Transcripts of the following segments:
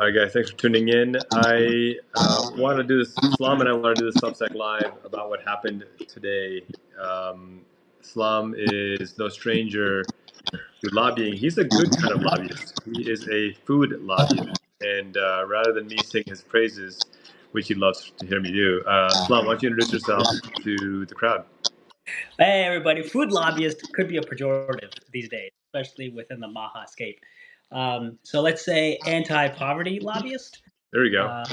All right, guys, thanks for tuning in. I want to do this, Salam and I want to do this Substack Live about what happened today. Um, Salam is no stranger to lobbying. He's a good kind of lobbyist. He is a food lobbyist. And rather than me sing his praises, which he loves to hear me do, Salam, why don't you introduce yourself to the crowd? Hey, everybody. Food lobbyist could be a pejorative these days, especially within the Maha scape. So let's say anti-poverty lobbyist. There we go. Uh,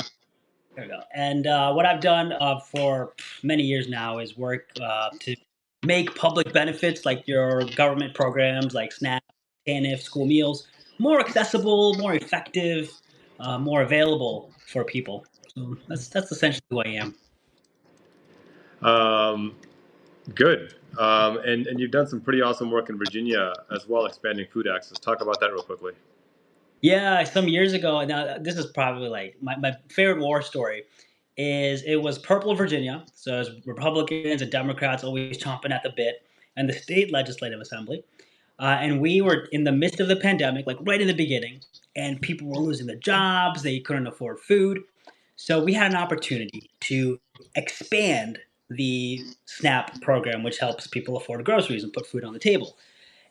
there we go. And what I've done for many years now is work to make public benefits like your government programs like SNAP, TANF, school meals more accessible, more effective, more available for people. So that's essentially who I am. Um, Good. And you've done some pretty awesome work in Virginia as well, expanding food access. Talk about that real quickly. Yeah, some years ago. Now this is probably like my favorite war story. Is it was purple Virginia, so it was Republicans and Democrats always chomping at the bit, and the state legislative assembly, and we were in the midst of the pandemic, like right in the beginning, and people were losing their jobs, they couldn't afford food, so we had an opportunity to expand the SNAP program, which helps people afford groceries and put food on the table.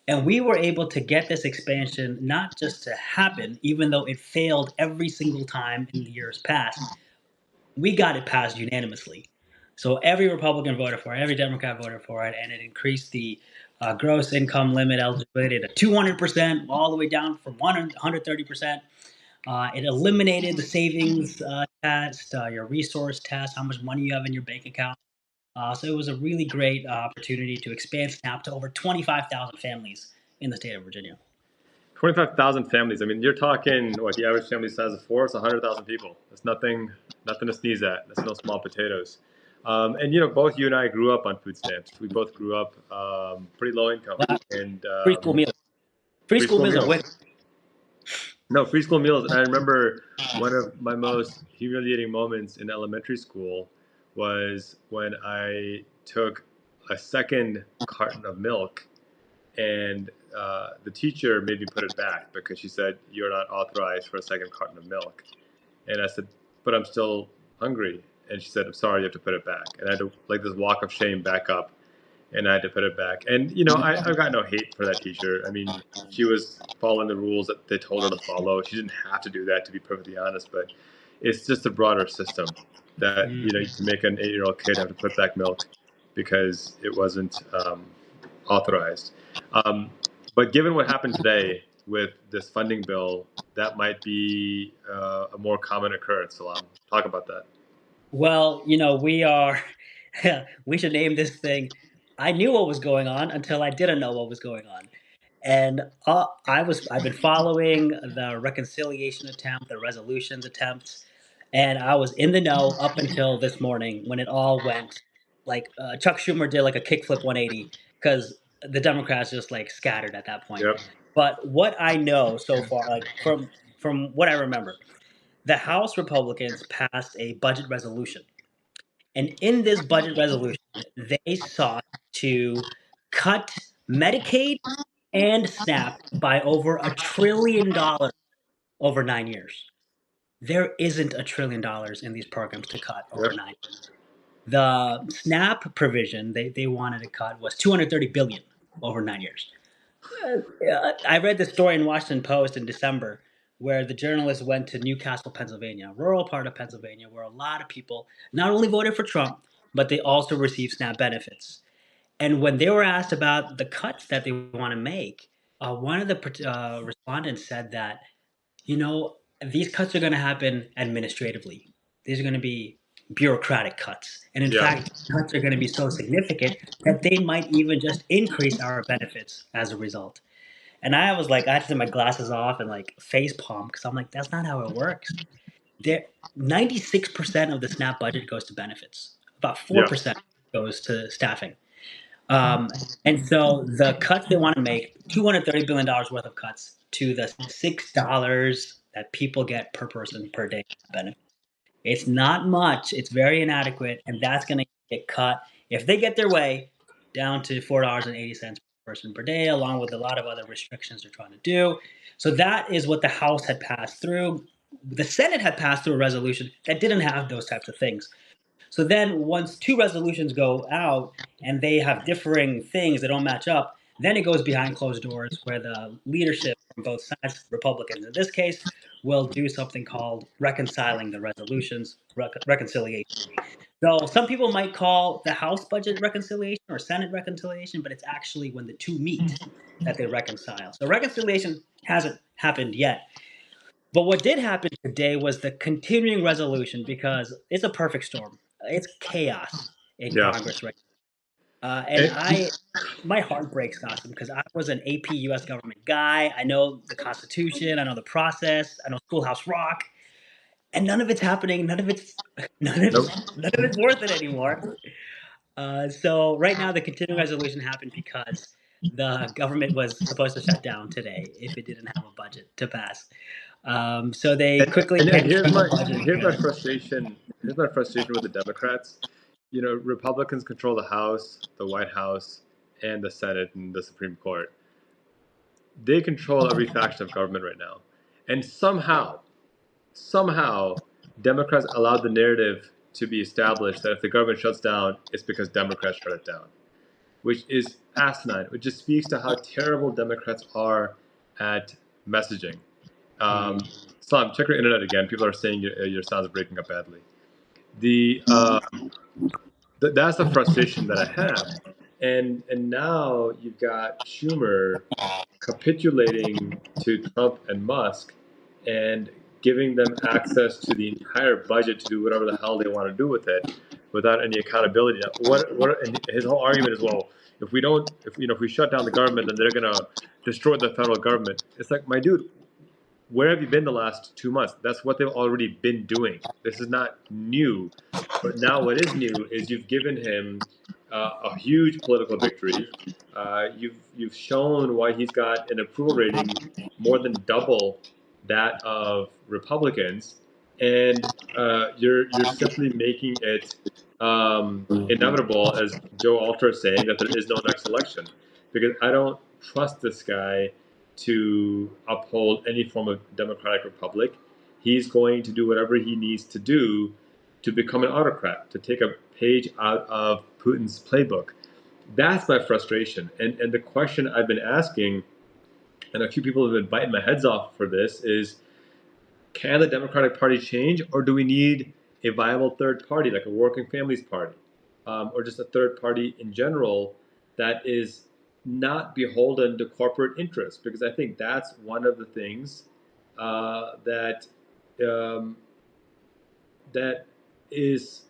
And we were able to get this expansion not just to happen, even though it failed every single time in the years past, we got it passed unanimously. So every Republican voted for it, every Democrat voted for it, and it increased the gross income limit eligibility to 200%, all the way down from 130%. It eliminated the savings test, your resource test, how much money you have in your bank account. So it was a really great opportunity to expand SNAP to over 25,000 families in the state of Virginia. 25,000 families. I mean, you're talking what the average family size of four is 100,000 people. That's nothing to sneeze at. That's no small potatoes. And both you and I grew up on food stamps. We both grew up pretty low income Well, and free school meals. Free free school school meals are meals. win. No, free school meals. And I remember one of my most humiliating moments in elementary school was when I took a second carton of milk and the teacher made me put it back because she said, "You're not authorized for a second carton of milk." And I said, "But I'm still hungry." And she said, "I'm sorry, you have to put it back." And I had to, like, this walk of shame, back up, and I had to put it back. And I got no hate for that teacher. I mean, she was following the rules that they told her to follow. She didn't have to do that, to be perfectly honest. But it's just a broader system that you can make an 8-year-old kid have to put back milk because it wasn't authorized. Um, but given what happened today with this funding bill, that might be a more common occurrence. Salam, talk about that. Well, we are. We should name this thing. I knew what was going on until I didn't know what was going on, and I've been following the reconciliation attempt, the resolutions attempts, and I was in the know up until this morning when it all went like Chuck Schumer did like a kickflip 180 because the Democrats just like scattered at that point. Yep. But what I know so far, like from what I remember, the House Republicans passed a budget resolution. And in this budget resolution, they sought to cut Medicaid and SNAP by over $1 trillion over 9 years. There isn't $1 trillion in these programs to cut over Yep. 9 years. The SNAP provision they wanted to cut was 230 billion over 9 years. I read the story in Washington Post in December where the journalist went to Newcastle, Pennsylvania, a rural part of Pennsylvania, where a lot of people not only voted for Trump, but they also received SNAP benefits. And when they were asked about the cuts that they want to make, one of the respondents said that, these cuts are going to happen administratively. These are going to be bureaucratic cuts. And in Yeah. fact, cuts are going to be so significant that they might even just increase our benefits as a result. And I was like, I had to take my glasses off and like face palm because I'm like, that's not how it works. There, 96% of the SNAP budget goes to benefits. About Yeah. 4% goes to staffing. And so the cuts they want to make, $230 billion worth of cuts to the $6 that people get per person per day benefit. It's not much. It's very inadequate, and that's going to get cut if they get their way down to $4.80 per person per day, along with a lot of other restrictions they're trying to do. So that is what the House had passed through. the Senate had passed through a resolution that didn't have those types of things. So then once two resolutions go out and they have differing things that don't match up, then it goes behind closed doors where the leadership from both sides, Republicans in this case, will do something called reconciling the resolutions, reconciliation. So some people might call the House budget reconciliation or Senate reconciliation, but it's actually when the two meet that they reconcile. So reconciliation hasn't happened yet. But what did happen today was the continuing resolution because it's a perfect storm. It's chaos in Yeah. Congress right and And, my heart breaks, Qasim, because I was an AP U.S. government guy. I know the Constitution, I know the process, I know Schoolhouse Rock, and none of it's happening. nope. None of it's worth it anymore. So right now, the continuing resolution happened because the government was supposed to shut down today if it didn't have a budget to pass. So they And, quickly and hamstrung the budget here's my because frustration. Here's my frustration with the Democrats. You know, Republicans control the House, the White House, and the Senate and the Supreme Court. They control every faction of government right now, and somehow, Democrats allowed the narrative to be established that if the government shuts down, it's because Democrats shut it down, which is asinine. Which just speaks to how terrible Democrats are at messaging. Mhm. Salam, check your internet again. People are saying your sound's breaking up badly. The that's the frustration that I have, and now you've got Schumer capitulating to Trump and Musk, and giving them access to the entire budget to do whatever the hell they want to do with it, without any accountability. Now, and his whole argument is, well, if we shut down the government, then they're gonna destroy the federal government. It's like, my dude, where have you been the last 2 months? That's what they've already been doing. This is not new. But now what is new is you've given him a huge political victory. You've shown why he's got an approval rating more than double that of Republicans, and you're simply making it inevitable, as Joe Alter is saying, that there is no next election, because I don't trust this guy to uphold any form of democratic republic. He's going to do whatever he needs to do to become an autocrat, to take a page out of Putin's playbook. That's my frustration. And the question I've been asking, and a few people have been biting my heads off for this, is, can the Democratic Party change, or do we need a viable third party, like a working families party, or just a third party in general that is not beholden to corporate interests? Because I think that's one of the things that um, that is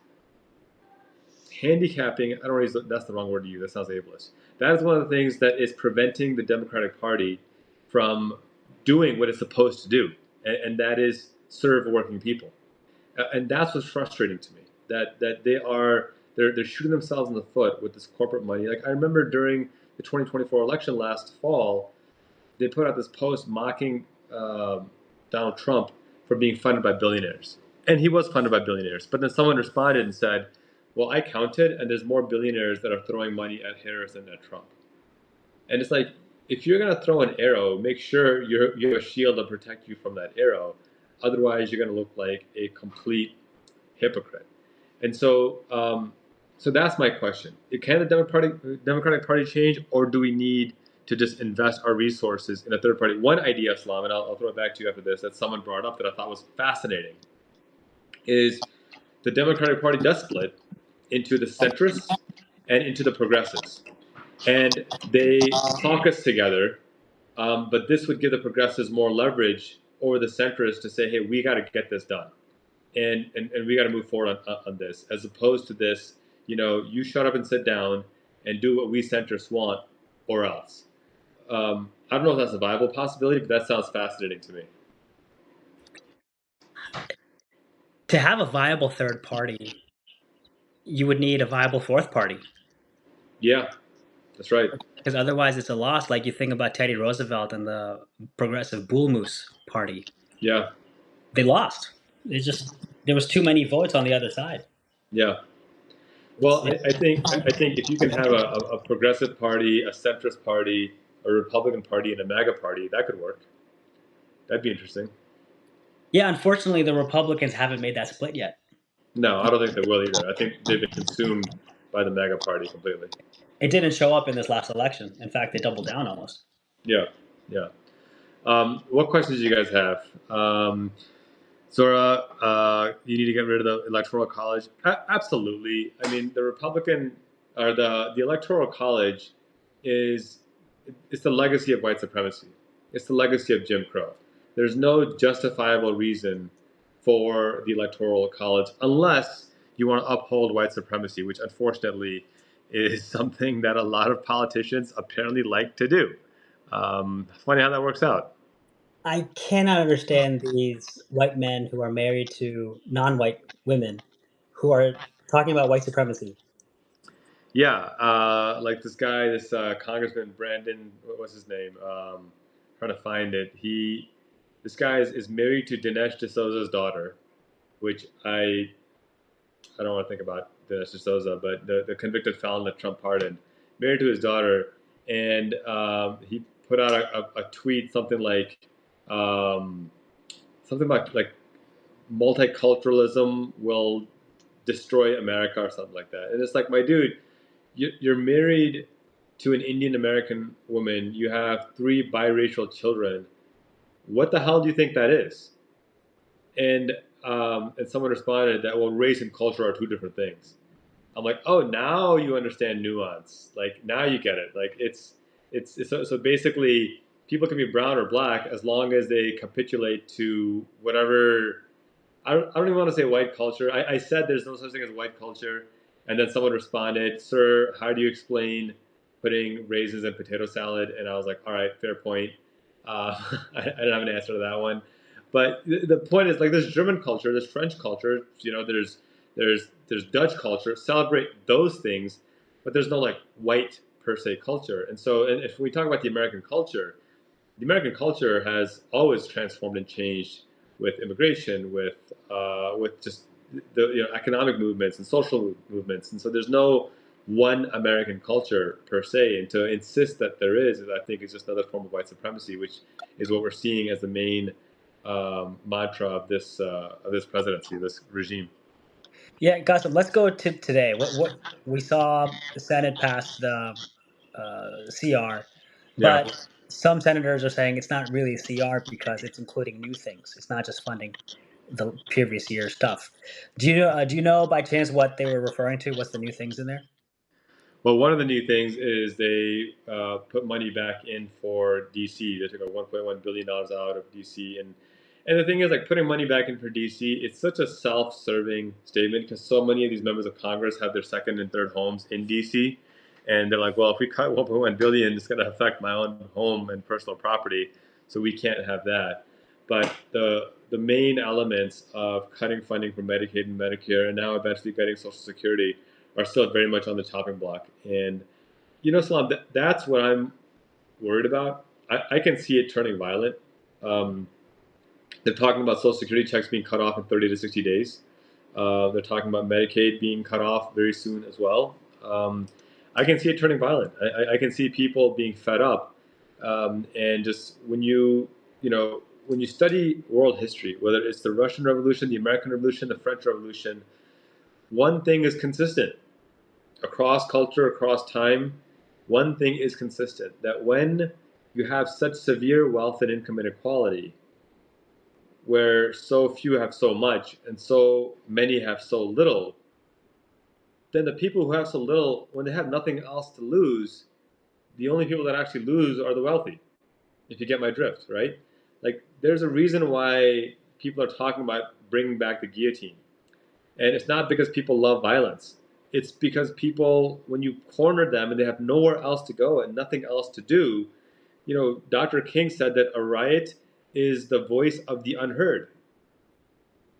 handicapping. I don't know if that's the wrong word to use. That sounds ableist. That is one of the things that is preventing the Democratic Party from doing what it's supposed to do, and that is serve working people. And that's what's frustrating to me. That they're shooting themselves in the foot with this corporate money. Like, I remember during the 2024 election last fall, they put out this post mocking Donald Trump for being funded by billionaires, and he was funded by billionaires. But then someone responded and said, "Well, I counted, and there's more billionaires that are throwing money at Harris than at Trump." And it's like, if you're gonna throw an arrow, make sure you have a shield to protect you from that arrow. Otherwise, you're gonna look like a complete hypocrite. And so that's my question. Can the Democratic Party change, or do we need to just invest our resources in a third party? One idea, Salam, and I'll throw it back to you after this, that someone brought up that I thought was fascinating, is the Democratic Party does split into the centrists and into the progressives. And they caucus together, but this would give the progressives more leverage over the centrists to say, hey, we got to get this done. And we got to move forward on this, as opposed to this, you shut up and sit down and do what we centrists want, or else. I don't know if that's a viable possibility, but that sounds fascinating to me. to have a viable third party, you would need a viable fourth party Yeah, that's right. because otherwise it's a loss. Like you think about Teddy Roosevelt and the Progressive Bull Moose Party, Yeah, they lost. It just there was too many votes on the other side. yeah. It's, Well, it, I think if you can have a progressive party, a centrist party, a Republican party, and a MAGA party, that could work. That'd be interesting. Yeah, unfortunately, the Republicans haven't made that split yet. No, I don't think they will either. I think they've been consumed by the MAGA party completely. It didn't show up in this last election. In fact, they doubled down almost. Yeah, yeah. What questions do you guys have? Zora, you need to get rid of the electoral college. Absolutely. I mean, the Republican or the electoral college is it's the legacy of white supremacy. It's the legacy of Jim Crow. There's no justifiable reason for the electoral college unless you want to uphold white supremacy, which unfortunately is something that a lot of politicians apparently like to do. Funny how that works out. I cannot understand these white men who are married to non-white women who are talking about white supremacy. Yeah, like this guy, this Congressman Brandon, what was his name? Trying to find it. This guy is married to Dinesh D'Souza's daughter, which I don't want to think about Dinesh D'Souza, but the convicted felon that Trump pardoned, married to his daughter, and he put out a tweet um, something about like multiculturalism will destroy America or something like that, and it's like, my dude, you're married to an Indian American woman. You have three biracial children. What the hell do you think that is? And and someone responded that, well, race and culture are two different things. I'm like, oh, now you understand nuance. Like now you get it. Like it's so basically people can be brown or black as long as they capitulate to whatever. I don't even want to say white culture. I said there's no such thing as white culture, and then someone responded, "Sir, how do you explain putting raisins in potato salad?" And I was like, "All right, fair point." I don't have an answer to that one, but the point is, like, there's German culture, there's French culture, there's Dutch culture. Celebrate those things, but there's no like white per se culture. And so, and if we talk about the American culture has always transformed and changed with immigration, with just the economic movements and social movements, and so there's no one American culture per se. And to insist that there is, I think, is just another form of white supremacy, which is what we're seeing as the main mantra of this presidency, this regime. Yeah, Gossip, let's go to today. What we saw the Senate pass the CR, Yeah. but some senators are saying it's not really a CR because it's including new things. It's not just funding the previous year stuff. Do you know by chance what they were referring to? What's the new things in there? Well, one of the new things is they put money back in for DC. They took a $1.1 billion out of DC, and the thing is, like, putting money back in for DC, it's such a self-serving statement because so many of these members of Congress have their second and third homes in DC, and they're like, well, if we cut 1.1 billion, it's going to affect my own home and personal property, so we can't have that. But the main elements of cutting funding for Medicaid and Medicare, and now eventually getting Social Security, are still very much on the chopping block. And Salam, that's what I'm worried about. I can see it turning violent. Um, they're talking about Social Security checks being cut off in 30 to 60 days. They're talking about Medicaid being cut off very soon as well. I can see it turning violent. I can see people being fed up, and just when you study world history, whether it's the Russian Revolution, the American Revolution, the French Revolution, one thing is consistent across culture, across time. One thing is consistent, that when you have such severe wealth and income inequality, where so few have so much and so many have so little, then the people who have so little, when they have nothing else to lose, the only people that actually lose are the wealthy, if you get my drift, right? Like, there's a reason why people are talking about bringing back the guillotine. And it's not because people love violence. It's because people, when you corner them and they have nowhere else to go and nothing else to do, Dr. King said that a riot is the voice of the unheard,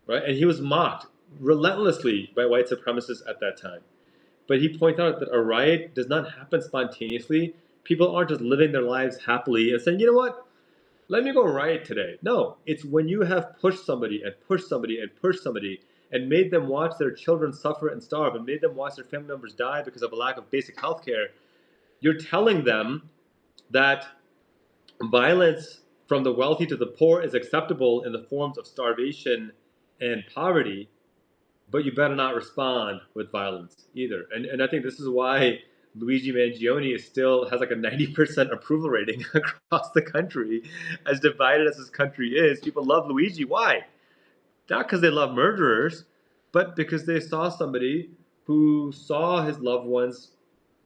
right? And he was mocked relentlessly by white supremacists at that time. But he pointed out that a riot does not happen spontaneously. People aren't just living their lives happily and saying, you know what, let me go riot today. No, it's when you have pushed somebody and pushed somebody and pushed somebody and made them watch their children suffer and starve and made them watch their family members die because of a lack of basic health care. You're telling them that violence from the wealthy to the poor is acceptable in the forms of starvation and poverty, but you better not respond with violence either. And I think this is why Luigi Mangione is still has like a 90% approval rating across the country. As divided as this country is, people love Luigi. Why? Not because they love murderers, but because they saw somebody who saw his loved ones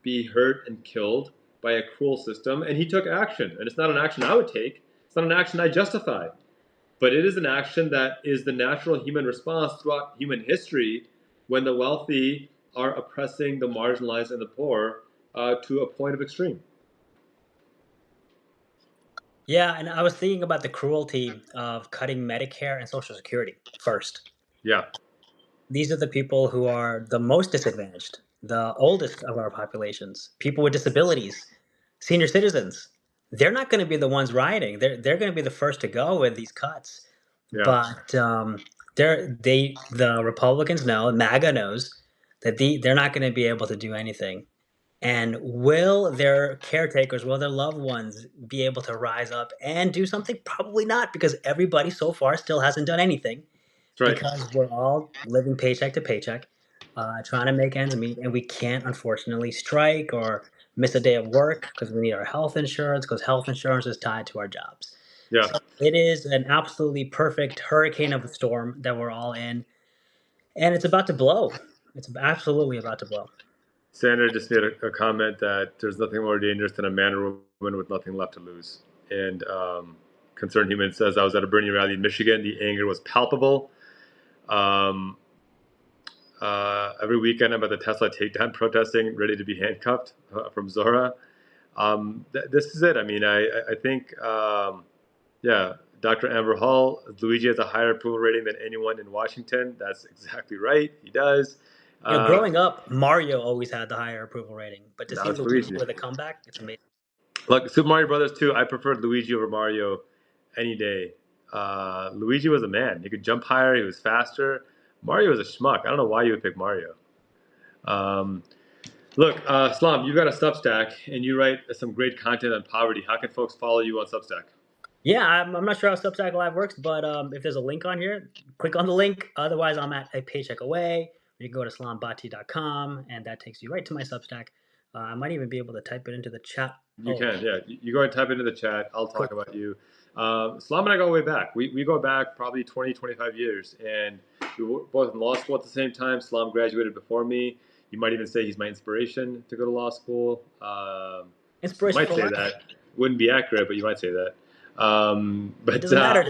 be hurt and killed by a cruel system, and he took action. And it's not an action I would take. It's not an action I justify. But it is an action that is the natural human response throughout human history when the wealthy are oppressing the marginalized and the poor to a point of extreme. Yeah, and I was thinking about the cruelty of cutting Medicare and Social Security first. Yeah, These are the people who are the most disadvantaged, the oldest of our populations, people with disabilities, senior citizens. They're not going to be the ones rioting. They're going to be the first to go with these cuts. yeah, But the Republicans know, MAGA knows that they're not going to be able to do anything. And will their caretakers, will their loved ones be able to rise up and do something? Probably not, because everybody so far still hasn't done anything, that's right. because we're all living paycheck to paycheck, trying to make ends meet, and we can't unfortunately strike or miss a day of work because we need our health insurance, because health insurance is tied to our jobs. Yeah. So it is an absolutely perfect hurricane of a storm that we're all in, and it's about to blow. It's absolutely about to blow. Sandra just made a comment that there's nothing more dangerous than a man or woman with nothing left to lose. And Concerned Human says, I was at a Bernie rally in Michigan. The anger was palpable. Um, every weekend, I'm at the Tesla takedown protesting, ready to be handcuffed from Zora. This is it. I mean, I think, yeah, Dr. Amber Hall, Luigi has a higher approval rating than anyone in Washington. That's exactly right. He does. Growing up, Mario always had the higher approval rating, but to Now see it's Luigi Luigi. with a comeback, it's amazing. Look, Super Mario Brothers 2, I preferred Luigi over Mario any day. Luigi was a man. He could jump higher. He was faster. Mario was a schmuck. I don't know why you would pick Mario. Um, Look, Slam, you've got a Substack, and you write some great content on poverty. How can folks follow you on Substack? Yeah, I'm not sure how Substack Live works, but if there's a link on here, click on the link. Otherwise, I'm at a paycheck away. You can go to salambati.com, and that takes you right to my Substack. I might even be able to type it into the chat. You Oh, can, yeah. You go and type into the chat. I'll cool. talk about you. Slam and I go way back. We go back probably 20, 25 years, and we were both in law school at the same time. Slam graduated before me. You might even say he's my inspiration to go to law school. You Inspiration might for say life. that. Wouldn't be accurate, but you might say that. It But doesn't matter.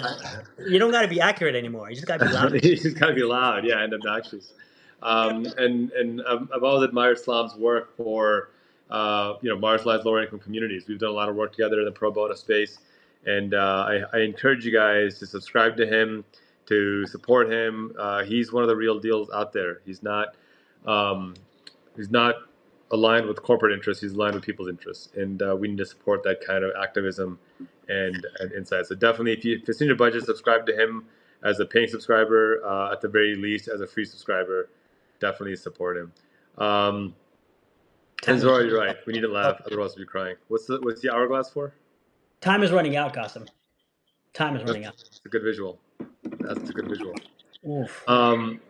You don't got to be accurate anymore. You just got to be loud enough. You just gotta be loud, yeah, and obnoxious. And I've always admired Slam's work for marginalized lower income communities. We've done a lot of work together in the pro bono space, and I encourage you guys to subscribe to him, to support him. He's one of the real deals out there. Um, he's not aligned with corporate interests. He's aligned with people's interests, and we need to support that kind of activism and insight. So definitely, if it's in your budget, subscribe to him as a paying subscriber. At the very least, as a free subscriber, definitely support him. And Zora, you're right. We need to Oh, laugh, otherwise we'll be crying. What's the hourglass for? time is running out, Qasim. Time is running out. That's a good visual. That's a good visual. Oof. Um,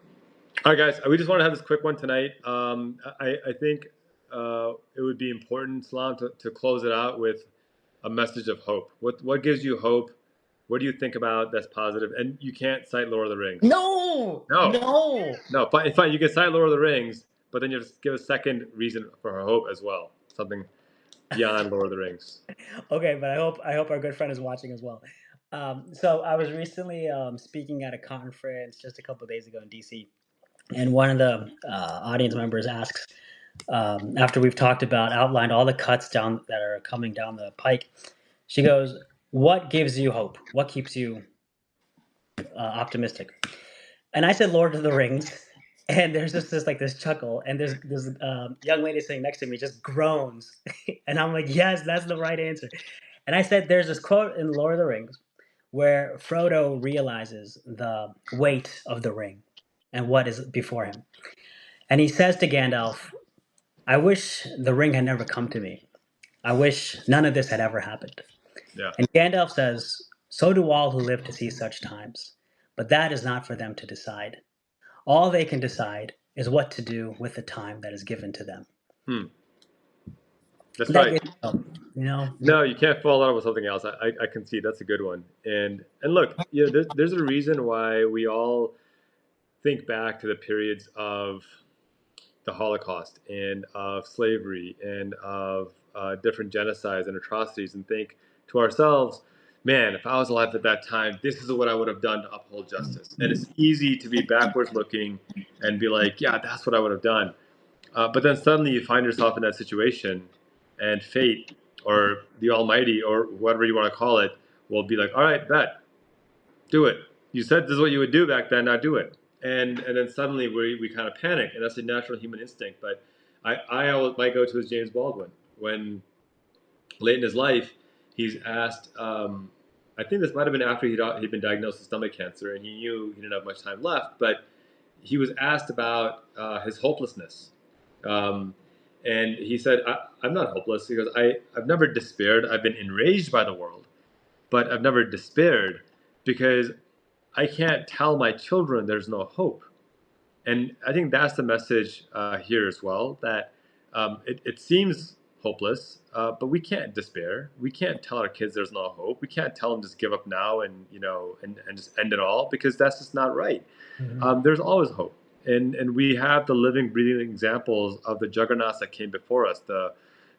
all right, guys. We just want to have this quick one tonight. I think it would be important, Salam, to close it out with a message of hope. What gives you hope? What do you think about that's positive? And you can't cite Lord of the Rings. No, No, no. no. Fine. You can cite Lord of the Rings, but then you just give a second reason for her hope as well. Something beyond Lord of the Rings. Okay, but I hope our good friend is watching as well. So I was recently speaking at a conference just a couple of days ago in DC, and one of the audience members asks, after we've talked about outlined all the cuts down that are coming down the pike, she goes, "What gives you hope? What keeps you optimistic?" And I said, "Lord of the Rings." And there's just this chuckle, and there's this young lady sitting next to me just groans, and I'm like, "Yes, that's the right answer." And I said, "There's this quote in Lord of the Rings where Frodo realizes the weight of the ring and what is before him, and he says to Gandalf, 'I wish the ring had never come to me. I wish none of this had ever happened.'" Yeah. And Gandalf says, So do all who live to see such times. But that is not for them to decide. All they can decide is what to do with the time that is given to them. Hmm. That's That right. gets help, you know. No, you can't fall out with something else. I can see that's a good one. And look, there's a reason why we all think back to the periods of the Holocaust and of slavery and of different genocides and atrocities and think to ourselves, man, if I was alive at that time, this is what I would have done to uphold justice. And it's easy to be backwards looking and be like, yeah, that's what I would have done. But then suddenly you find yourself in that situation, and fate or the Almighty or whatever you want to call it will be like, all right, bet, do it. You said this is what you would do back then, now do it. And then suddenly we kind of panic, and that's a natural human instinct. But I always, my go to is James Baldwin. When late in his life, he's asked, I think this might have been after he'd been diagnosed with stomach cancer, and he knew he didn't have much time left, but he was asked about his hopelessness. Um, and he said, I'm not hopeless. He goes, I've never despaired. I've been enraged by the world, but I've never despaired because I can't tell my children there's no hope. And I think that's the message here as well, that it seems hopeless, but we can't despair. We can't tell our kids there's no hope. We can't tell them just give up now and, and just end it all, because that's just not right. Mhm. There's always hope. And we have the living, breathing examples of the juggernauts that came before us, the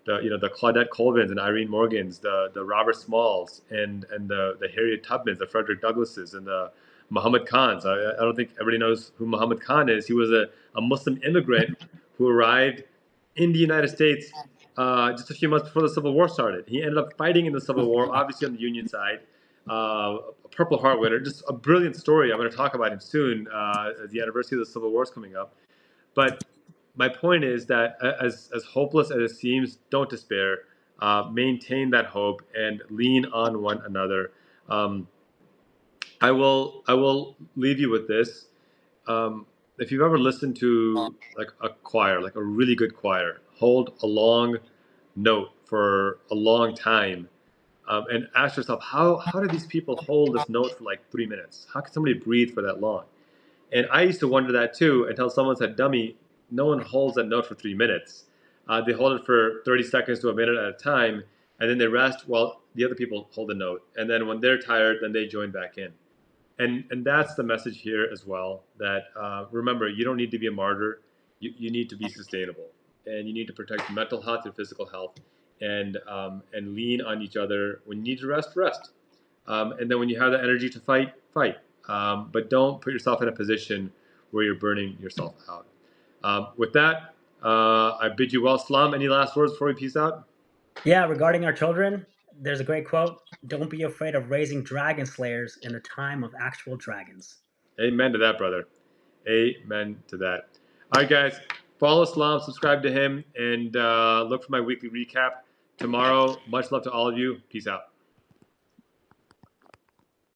Claudette Colvins and Irene Morgans, the Robert Smalls and the Harriet Tubmans, the Frederick Douglasses, and the Muhammad Khans. I don't think everybody knows who Muhammad Khan is. He was a Muslim immigrant who arrived in the United States just a few months before the Civil War started. He ended up fighting in the Civil War, obviously on the Union side. A Purple Heart winner, just a brilliant story. I'm going to talk about him soon. The anniversary of the Civil War is coming up. But my point is that as hopeless as it seems, don't despair. Maintain that hope and lean on one another. Um, I will leave you with this. If you've ever listened to like a choir, like a really good choir, hold a long note for a long time, and ask yourself, how do these people hold this note for like 3 minutes? How can somebody breathe for that long? And I used to wonder that too until someone said, "Dummy, no one holds that note for 3 minutes. They hold it for 30 seconds to a minute at a time, and then they rest while the other people hold the note. And then when they're tired, then they join back in." And that's the message here as well. That remember, you don't need to be a martyr. You need to be sustainable, and you need to protect your mental health, your physical health, and lean on each other. When you need to rest, rest. And then when you have the energy to fight, fight. But don't put yourself in a position where you're burning yourself out. With that, I bid you well. Salam, any last words before we peace out? Yeah, regarding our children, there's a great quote: "Don't be afraid of raising dragon slayers in the time of actual dragons." Amen to that, brother. Amen to that. All right, guys, follow Salam, subscribe to him, and look for my weekly recap tomorrow. Much love to all of you. Peace out.